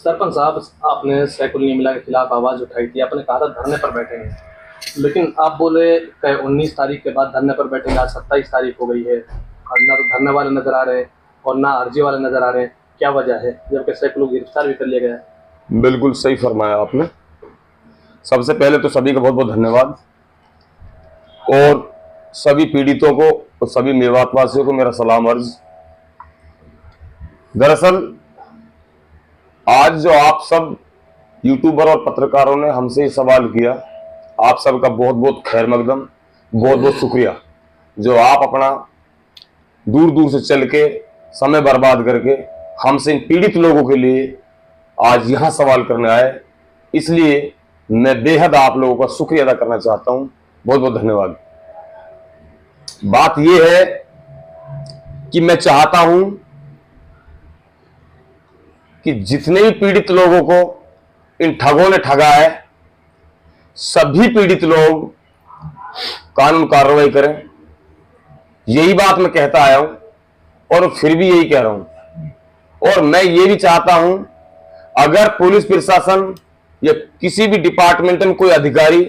सरपंच साहब, आपने सैकुल निमिला के खिलाफ आवाज उठाई थी। आपने कहा था धरने पर बैठेंगे, लेकिन आप बोले 19 तारीख के बाद धरने पर बैठेंगे। आज 27 तारीख हो गई है और ना तो धरने वाले नजर आ रहे हैं और ना अर्जी वाले नजर आ रहे हैं। क्या वजह है, जबकि सैकड़ों को गिरफ्तार भी कर लिया गया है? बिल्कुल सही फरमाया आपने। सबसे पहले तो सभी का बहुत बहुत धन्यवाद और सभी पीड़ितों को और सभी मेवात वासियों को मेरा सलाम अर्ज। दरअसल आज जो आप सब यूट्यूबर और पत्रकारों ने हमसे सवाल किया, आप सबका बहुत बहुत खैर मकदम, बहुत बहुत शुक्रिया। जो आप अपना दूर दूर से चल के समय बर्बाद करके हमसे इन पीड़ित लोगों के लिए आज यहां सवाल करने आए, इसलिए मैं बेहद आप लोगों का शुक्रिया अदा करना चाहता हूं। बहुत बहुत धन्यवाद। बात यह है कि मैं चाहता हूं कि जितने भी पीड़ित लोगों को इन ठगों ने ठगा है, सभी पीड़ित लोग कानून कार्रवाई करें। यही बात मैं कहता आया हूं और फिर भी यही कह रहा हूं। और मैं ये भी चाहता हूं, अगर पुलिस प्रशासन या किसी भी डिपार्टमेंट में कोई अधिकारी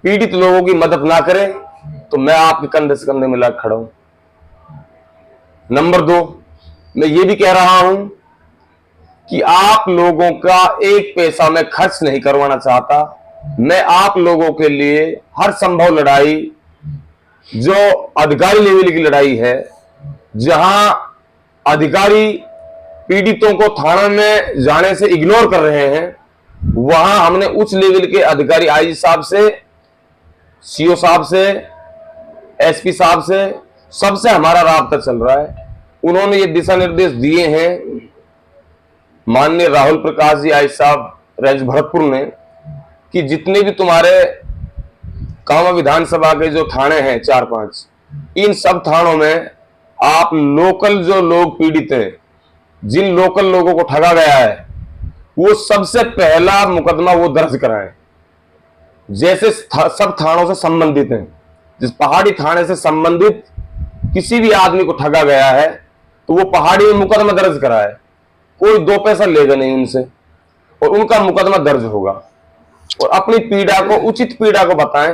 पीड़ित लोगों की मदद ना करे तो मैं आपके कंधे से कंधे मिला खड़ा हूं। नंबर 2, मैं ये भी कह रहा हूं कि आप लोगों का एक पैसा मैं खर्च नहीं करवाना चाहता। मैं आप लोगों के लिए हर संभव लड़ाई, जो अधिकारी लेवल की लड़ाई है, जहां अधिकारी पीड़ितों को थाना में जाने से इग्नोर कर रहे हैं, वहां हमने उच्च लेवल के अधिकारी आईजी साहब से, सीओ साहब से, एसपी साहब से, सबसे हमारा राब्ता चल रहा है। उन्होंने ये दिशा निर्देश दिए हैं, माननीय राहुल प्रकाश जी आईजी साहब रेंज भरतपुर ने, कि जितने भी तुम्हारे कामा विधानसभा के जो थाने हैं 4-5, इन सब थानों में आप लोकल जो लोग पीड़ित हैं, जिन लोकल लोगों को ठगा गया है, वो सबसे पहला मुकदमा वो दर्ज कराएं। जैसे सब थानों से संबंधित हैं, जिस पहाड़ी थाने से संबंधित किसी भी आदमी को ठगा गया है तो वो पहाड़ी में मुकदमा दर्ज कराए। कोई 2 पैसा लेगा नहीं उनसे और उनका मुकदमा दर्ज होगा। और अपनी पीड़ा को, उचित पीड़ा को बताएं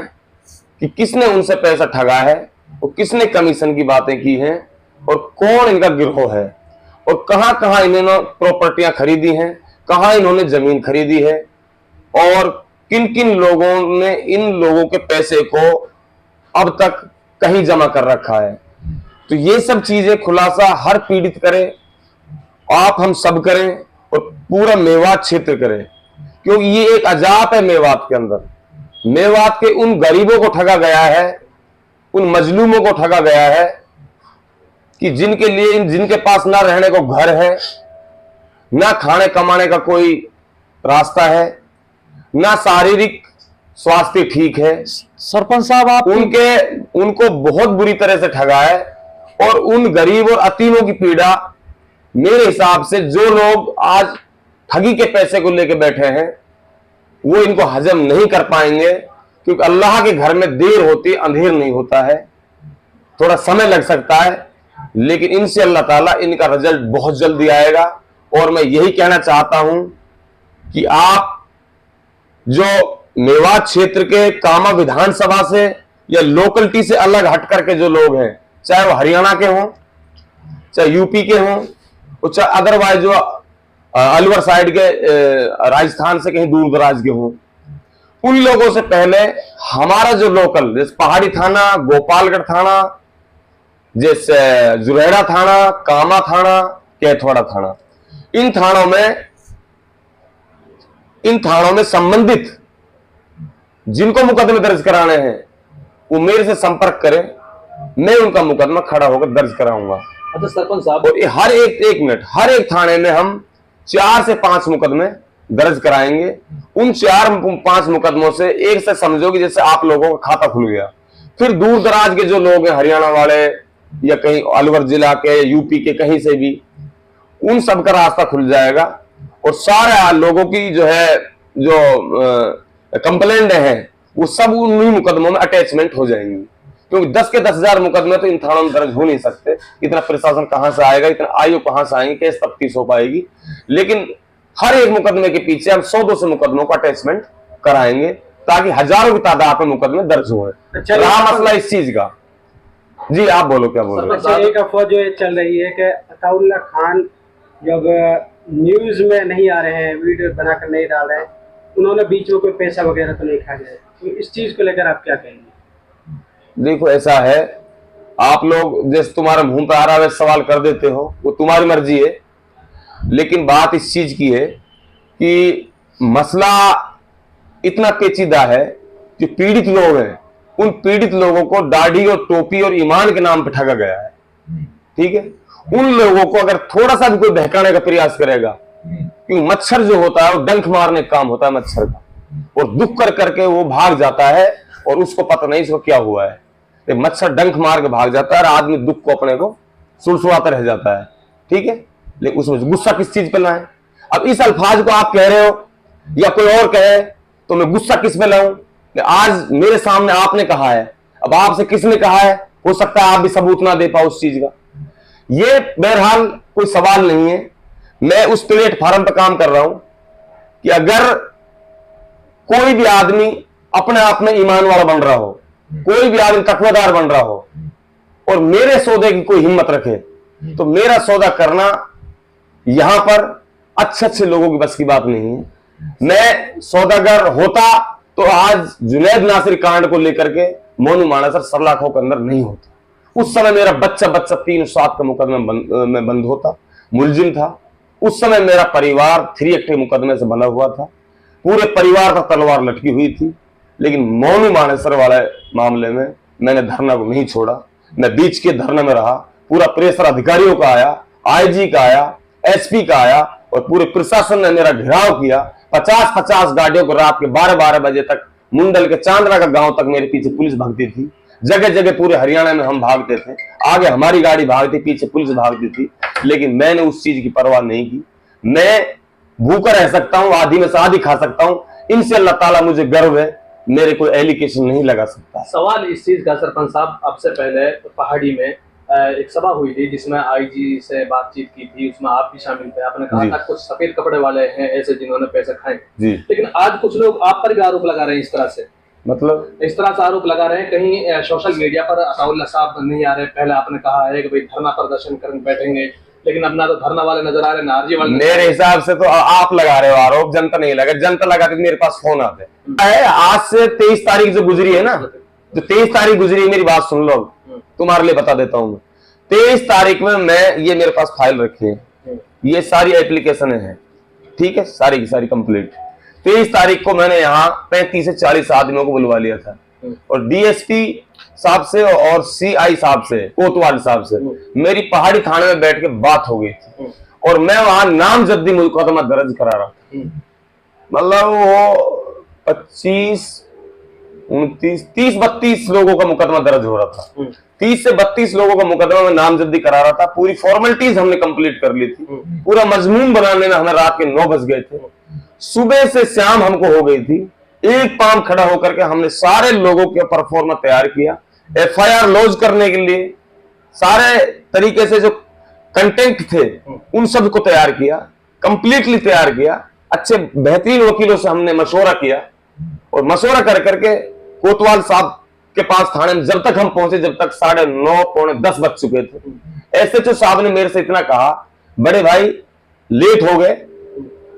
कि किसने उनसे पैसा ठगा है और किसने कमीशन की बातें की हैं और कौन इनका गिरोह है और कहां कहां इन्होंने प्रॉपर्टियां खरीदी हैं, कहां इन्होंने जमीन खरीदी है और किन किन लोगों ने इन लोगों के पैसे को अब तक कहीं जमा कर रखा है। तो ये सब चीजें खुलासा हर पीड़ित करे, आप हम सब करें और पूरा मेवात क्षेत्र करें, क्योंकि ये एक अजाप है मेवात के अंदर। मेवात के उन गरीबों को ठगा गया है, उन मजलूमों को ठगा गया है कि जिनके पास ना रहने को घर है, ना खाने कमाने का कोई रास्ता है, ना शारीरिक स्वास्थ्य ठीक है। सरपंच साहब, आप उनको बहुत बुरी तरह से ठगा है। और उन गरीब और अतीमों की पीड़ा, मेरे हिसाब से जो लोग आज ठगी के पैसे को लेकर बैठे हैं, वो इनको हजम नहीं कर पाएंगे, क्योंकि अल्लाह के घर में देर होती, अंधेर नहीं होता है। थोड़ा समय लग सकता है, लेकिन इनसे अल्लाह ताला इनका रिजल्ट बहुत जल्दी आएगा। और मैं यही कहना चाहता हूं कि आप जो मेवात क्षेत्र के कामा विधानसभा से या लोकलिटी से अलग हट करके जो लोग हैं, चाहे वो हरियाणा के हों, चाहे यूपी के हों, और चाहे अदरवाइज जो अलवर साइड के राजस्थान से कहीं दूर दराज के हों, उन लोगों से पहले हमारा जो लोकल, जैसे पहाड़ी थाना, गोपालगढ़ थाना, जैसे जुरेड़ा थाना, कामा थाना, कैथवाड़ा थाना, इन थानों में संबंधित जिनको मुकदमे दर्ज कराने हैं, वो मेरे से संपर्क करें, मैं उनका मुकदमा खड़ा होकर दर्ज कराऊंगा। अच्छा सरपंच साहब, और हर एक थाने में हम 4 से 5 मुकदमे दर्ज कराएंगे। उन 4-5 मुकदमों से एक से समझो कि जैसे आप लोगों का खाता खुल गया, फिर दूर दराज के जो लोग हैं, हरियाणा वाले या कहीं अलवर जिला के, यूपी के, कहीं से भी, उन सब का रास्ता खुल जाएगा और सारे लोगों की जो कंप्लेंट है वो सब उन्हीं मुकदमों में अटैचमेंट हो जाएंगी। क्योंकि 10 के 10,000 मुकदमे तो इन थानों में दर्ज हो नहीं सकते। इतना प्रशासन कहां से आएगा, इतना आयु कहां से आएंगे, कैसे तफ्तीश हो पाएगी। लेकिन हर एक मुकदमे के पीछे हम 100-200 मुकदमों का अटैचमेंट कराएंगे ताकि हजारों की तादाद में मुकदमे दर्ज हुए। अच्छा, रहा मसला इस चीज का। जी आप बोलो, क्या बोल रहे हैं? अच्छा, एक अफवाह जो चल रही है कि अताउल्लाह खान जब न्यूज में नहीं आ रहे हैं, वीडियो बनाकर नहीं डाल रहे हैं, उन्होंने बीच में कोई पैसा वगैरह तो नहीं खाया है, तो इस चीज को लेकर आप क्या कहेंगे? देखो ऐसा है, आप लोग जैसे तुम्हारे मुंह पे आ रहा है सवाल कर देते हो, वो तुम्हारी मर्जी है, लेकिन बात इस चीज की है कि मसला इतना पेचीदा है कि पीड़ित लोग हैं, उन पीड़ित लोगों को दाढ़ी और टोपी और ईमान के नाम पर ठगा गया है। ठीक है, उन लोगों को अगर थोड़ा सा भी कोई बहकाने का प्रयास करेगा, क्योंकि मच्छर जो होता है वो डंक मारने का काम होता है मच्छर का, और दुख कर करके वो भाग जाता है और उसको पता नहीं इसको क्या हुआ है। तो मच्छर डंक मार के भाग जाता है और आदमी दुख को अपने को सुलसुलाता रह जाता है। ठीक है, लेकिन उसमें गुस्सा किस चीज पे लाए? अब इस अल्फाज को आप कह रहे हो या कोई और कहे तो मैं गुस्सा किस पे लाऊं? आज मेरे सामने आपने कहा है, अब आपसे किसने कहा है, हो सकता है आप भी सबूत ना दे पाओ उस चीज का। ये बहरहाल कोई सवाल नहीं है। मैं उस प्लेटफॉर्म पर काम कर रहा हूं कि अगर कोई भी आदमी अपने आप में ईमान वाला बन रहा हो, कोई भी आदमी तकवादार बन रहा हो और मेरे सौदे की कोई हिम्मत रखे, तो मेरा सौदा करना यहां पर अच्छे लोगों की बस की बात नहीं है। मैं सौदागर होता तो आज जुनैद नासिर कांड को लेकर के मोनू मानेसर सलाखों के अंदर नहीं होता। उस समय मेरा बच्चा 307 का मुकदमा में बंद होता, मुलजिम था। उस समय मेरा परिवार 380 मुकदमे से बंधा हुआ था, पूरे परिवार पर तलवार लटकी हुई थी। लेकिन मोनू मानेसर वाले मामले में मैंने धरना को नहीं छोड़ा, मैं बीच के धरने में रहा। पूरा प्रेशर अधिकारियों का आया, आईजी का आया, एसपी का आया और पूरे प्रशासन ने मेरा घेराव किया। 50-50 गाड़ियों को रात के 12-12 बजे तक मुंडल के चांदरा का गांव तक मेरे पीछे पुलिस भागती थी। जगह जगह पूरे हरियाणा में हम भागते थे, आगे हमारी गाड़ी भागती, पीछे पुलिस भागती थी। लेकिन मैंने उस चीज की परवाह नहीं की। मैं भूखा रह सकता हूं, आधी में से आधी खा सकता हूं, इनसे अल्लाह ताला मुझे गर्व है, मेरे कोई एलिगेशन नहीं लगा सकता। सवाल इस चीज का सरपंच साहब, आपसे पहले पहाड़ी में एक सभा हुई थी जिसमें आईजी से बातचीत की थी, उसमें आप भी शामिल थे। आपने कहा था कुछ सफेद कपड़े वाले हैं ऐसे जिन्होंने पैसे खाए जी, लेकिन आज कुछ लोग आप पर भी आरोप लगा रहे हैं इस तरह से। मतलब इस तरह से आरोप लगा रहे हैं, कहीं सोशल मीडिया पर अताउल्लाह साहब नहीं आ रहे। पहले आपने कहा है कि भाई धरना प्रदर्शन करके बैठेंगे, लेकिन अब ना तो धरना वाले नजर आ रहे, ना आरजी वाले। मेरे हिसाब से तो आप लगा रहे हो आरोप, जनता नहीं लगा। जनता लगाती तो मेरे पास फोन आते। आज से 23 तारीख जो गुजरी है ना, जो 23 तारीख गुजरी है, मेरी बात सुन लो, तुम्हारे लिए बता देता हूँ। 23 तारीख में मैं, ये मेरे पास फाइल रखी है, ये सारी एप्लीकेशन है, ठीक है, सारी की सारी कंप्लीट। 23 तारीख को मैंने यहाँ 35 से 40 आदमियों को बुलवा लिया था और डीएसपी साहब से और सीआई साहब से, कोतवाल साहब से मेरी पहाड़ी थाने में बैठ के बात हो गई थी और मैं वहां नामजद्दी मुकदमा दर्ज करा रहा था। मतलब वो 25, 29, 30, 32 लोगों का मुकदमा दर्ज हो रहा था। 30 से 32 लोगों का मुकदमा में नामजद्दी करा रहा था। पूरी फॉर्मेलिटीज हमने कंप्लीट कर ली थी। पूरा मजमून बनाने में हमें रात के 9 बज गए थे। सुबह से शाम हमको हो गई थी। एक पाम खड़ा होकर के हमने सारे लोगों के परफॉर्मा तैयार किया, एफआईआर लॉन्च करने के लिए सारे तरीके से जो कंटेंट थे उन सब को तैयार किया, कंप्लीटली तैयार किया। अच्छे बेहतरीन वकीलों से हमने मशवरा किया और मशवरा कर करके कोतवाल साहब के पास थाने में जब तक हम पहुंचे, जब तक 9:30 पौने 10 बज चुके थे। एसएचओ साहब ने मेरे से इतना कहा, बड़े भाई लेट हो गए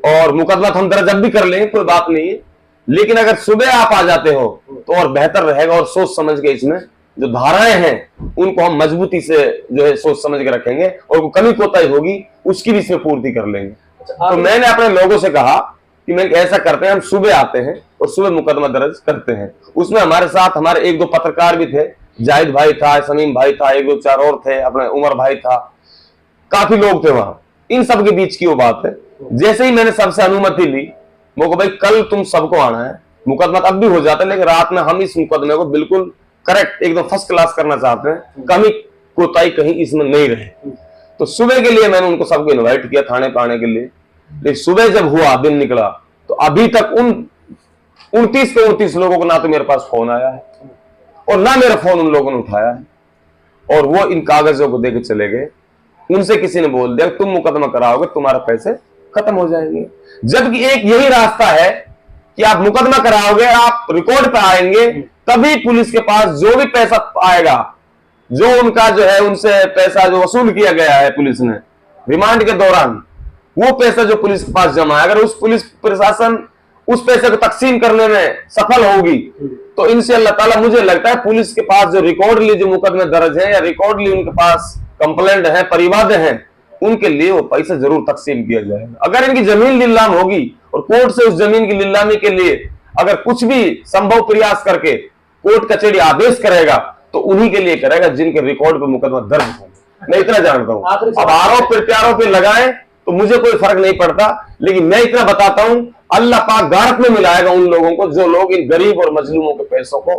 और मुकदमा हम दर्ज अब भी कर लेंगे, कोई बात नहीं है, लेकिन अगर सुबह आप आ जाते हो तो और बेहतर रहेगा और सोच समझ के इसमें जो धाराएं हैं उनको हम मजबूती से जो है सोच समझ के रखेंगे और कमी कोताही होगी उसकी भी इसमें पूर्ति कर लेंगे। तो मैंने अपने लोगों से कहा कि मैं ऐसा करते हैं, हम सुबह आते हैं और सुबह मुकदमा दर्ज करते हैं। उसमें हमारे साथ हमारे 1-2 पत्रकार भी थे, जाहिद भाई था, समीम भाई था, 1-2-4 और थे, अपने उमर भाई था, काफी लोग थे वहां। इन सब के बीच की वो बात है। जैसे ही मैंने सबसे अनुमति ली, वो भाई कल तुम सबको आना है, मुकदमा अब भी हो जाता है लेकिन रात में हम इस मुकदमे को बिल्कुल करेक्ट एकदम फर्स्ट क्लास करना चाहते हैं, कमी कोताही कहीं इसमें नहीं रहे। तो सुबह के लिए मैंने उनको सबको इनवाइट किया थाने पे आने के लिए। लेकिन सुबह जब हुआ, दिन निकला, तो अभी तक उन 29 के 29 लोगों को ना तो मेरे पास फोन आया है और ना मेरा फोन उन लोगों ने उठाया है और वो इन कागजों को देके चले गए। उनसे किसी ने बोल दिया तुम मुकदमा कराओगे, तुम्हारे पैसे खत्म हो जाएंगे। जबकि एक यही रास्ता है कि आप मुकदमा कराओगे, आप रिकॉर्ड पे आएंगे, तभी पुलिस के पास जो भी पैसा आएगा, जो उनका जो है उनसे पैसा जो वसूल किया गया है पुलिस ने रिमांड के दौरान, वो पैसा जो पुलिस के पास जमा है, अगर उस पुलिस प्रशासन उस पैसे को तकसीम करने में सफल होगी तो इंशाअल्लाह ताला मुझे लगता है पुलिस के पास जो रिकॉर्डली जो मुकदमे दर्ज है या रिकॉर्डली उनके पास कंप्लेंट है, परिवाद है, उनके लिए वो पैसा जरूर तकसीम किया जाएगा। अगर इनकी जमीन नीलाम होगी और कोर्ट से उस जमीन की नीलामी के लिए अगर कुछ भी संभव प्रयास करके कोर्ट कचहरी आदेश करेगा तो उन्हीं के लिए करेगा जिनके रिकॉर्ड पे मुकदमा दर्ज हो। मैं इतना जानता हूं। अब आरोप प्रत्यारोप पे लगाएं तो मुझे कोई फर्क नहीं पड़ता, लेकिन मैं इतना बताता हूं अल्लाह पाक गारत में मिलाएगा उन लोगों को जो लोग इन गरीब और मजलूमों के पैसों को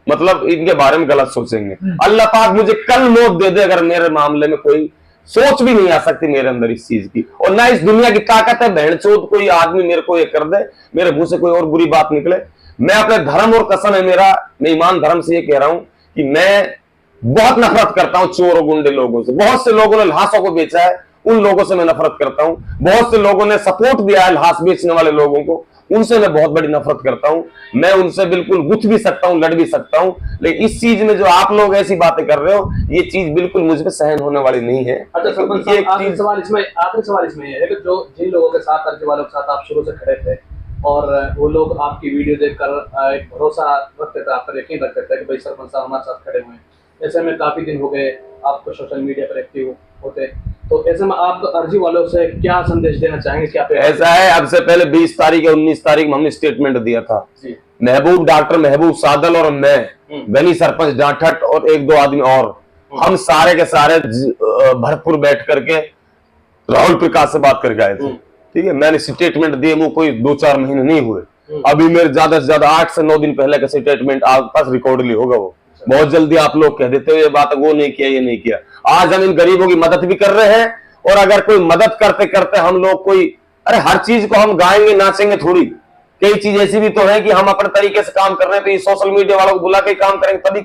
मतलब इनके बारे में गलत सोचेंगे। अल्लाह पाक मुझे कल मौत दे दे अगर मेरे मामले में कोई सोच भी नहीं आ सकती मेरे अंदर इस चीज की, और ना इस दुनिया की ताकत है बहन चोद कोई आदमी मेरे को ये कर दे, मेरे मुंह से कोई और बुरी बात निकले। मैं अपने धर्म और कसम है मेरा, मैं ईमान धर्म से ये कह रहा हूं कि मैं बहुत नफरत करता हूं चोर और गुंडे लोगों से। बहुत से लोगों ने लाशों को बेचा है, उन लोगों से मैं नफरत करता हूं। बहुत से लोगों ने सपोर्ट दिया है लाश बेचने वाले लोगों को, उनसे मैं बहुत बड़ी नफरत करता हूं। मैं उनसे बिल्कुल गुथ भी सकता हूं, लड़ भी सकता हूं, लेकिन इस चीज में जो आप लोग ऐसी बातें कर रहे हो ये चीज बिल्कुल मुझ पे सहन होने वाली नहीं है। अच्छा सरपंच साहब, आखिरी सवाल इसमें ये है कि जो जिन लोगों के साथ अर्जी वालों के साथ आप शुरू से खड़े थे और वो लोग आपकी वीडियो देखकर एक भरोसा रखते थे, आप पर यकीन रखते थे कि भाई सरपंच साहब हमारे साथ खड़े हुए हैं, ऐसे में काफी दिन हो गए आपको सोशल मीडिया पर एक्टिव होते, तो ऐसे में आप अर्जी वालों से क्या संदेश देना चाहेंगे? क्या ऐसा है, अब से पहले 20 तारीख या 19 तारीख में हमने स्टेटमेंट दिया था, डॉक्टर महबूब सादल और मैं, गनी सरपंच डांठट और एक दो आदमी और, हम सारे के सारे भरपूर बैठ करके राहुल प्रकाश से बात करके आए थे। ठीक है, मैंने स्टेटमेंट दिए वो कोई 2-4 महीने नहीं हुए, अभी मेरे ज्यादा से ज्यादा 8 से 9 दिन पहले का स्टेटमेंट आपके पास रिकॉर्डली होगा। वो बहुत जल्दी आप लोग कह देते हो ये बात, वो नहीं किया ये नहीं किया। आज हम इन गरीबों की मदद भी कर रहे हैं, और अगर कोई मदद करते करते हम लोग कोई, अरे हर चीज को हम गाएंगे नाचेंगे थोड़ी, कई चीज ऐसी भी तो है कि हम अपने तरीके से काम कर रहे हैं, तो ये सोशल मीडिया वालों को बुला के काम करेंगे तभी